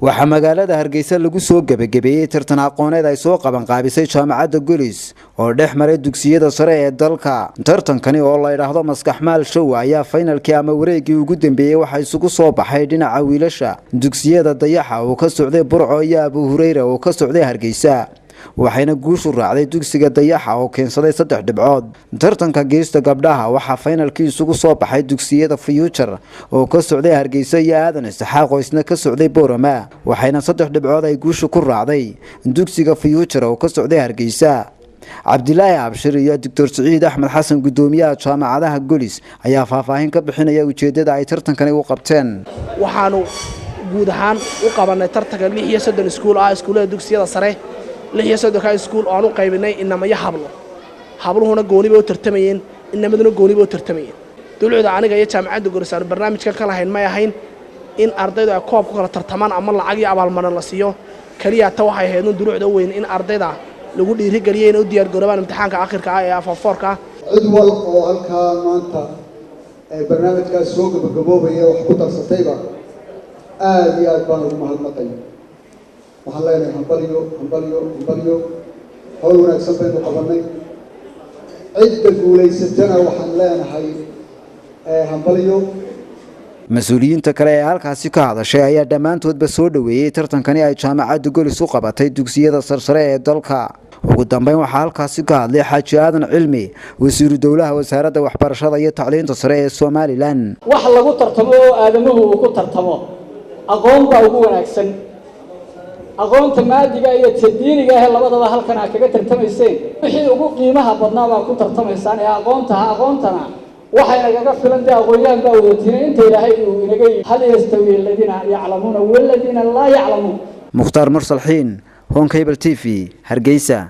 waxaa magaalada Hargeysa lagu soo gabagabeeyay tartan aqooneed ay soo qaban qaabisay jaamacadda Golis oo dhex maray dugsiyada sare ee dalka. Tartankani oo la yiraahdo Maskaxmaal Show ayaa finalkii ama wareegii ugu dambeeyay waxa isugu soo baxay dhinaca wiilasha dugsiyada Dayaxa oo ka socday Burco iyo Abu Hurayra oo ka socday Hargeysa. waxayna guushu raacday dugsiga Dayaxa oo keensaday 3 dhibcood. Tartanka geesta gabdhaha waxa finalkii isugu soo baxay dugsiyada Future oo ka socday Hargeysa iyo Aadan Isxaaq oo isna ka socday Boorama, waxayna 3 dhibcood ay guushu ku raacday dugsiga Future oo ka socday Hargeysa. Cabdilaahi Abshir iyo Dr. Saciid Axmed Xasan gudoomiyaha jaamacadaha Golis ayaa faahfaahin ka bixinaya ujeedada ay tartankani u qabteen. waxaanu guud ahaan u qabanay tartanka 6 iskuul iskuulada dugsiyada sare 6 iskuul oo aanu qaybinay inama iyo habluhuna gooniba u tartamayeen inamaduna gooniba u tartamayeen. dawladda aniga iyo jaamacadda Golis aan barnaamijkan kala hayn ma ahayn in ardaydu ay koob ku kala tartamaan ama lacag iyo abaalmarin la siiyo kaliya ta waxay ahayd duruucda weyn in ardayda lagu dhiirigeliyay in u diyaar garoobaan imtixaanka aakhirka ah ee afafurka. cid wal oo halka maanta barnaamijkaas soo gabagaboobaya wax ku tarsatayba aad iyo aad baan ugu mahadnaqay. waxaan leenahay hambalyo hawl wanaagsan baynu qabanay. cidda guulaysatana waxaan leenahay hambalyo. Mas'uuliyiinta kale ee halkaasi ka hadashay ayaa dhamaantoodba soo dhaweeyay tartankani ay jaamacadda Golis u qabatay dugsiyada sarsare ee dalka. ugu dambeyn waxaa halkaasi ka hadlay Xaaji Aadan Cilmi, wasiiru dawlaha wasaaradda waxbarashada iyo tacliinta sare ee Soomaaliland. wax lagu tartamo oo aadamuhu uu ku tartamo aqoon baa ugu wanaagsan. aqoonta maadiga iyo diiniga ah labadaba halkan aad kaga tartamayseen wixii ugu qiimaha badnaa baa ku tartamaysaan ee aqoontana waxay naga filan aqoonyahan baa wadatina inta Ilaahay uu inaga hal yastawi alladina ya'lamuna walladina la ya'lamun. Mukhtaar Mursal Xiin, Hon Cable TV, Hargeysa.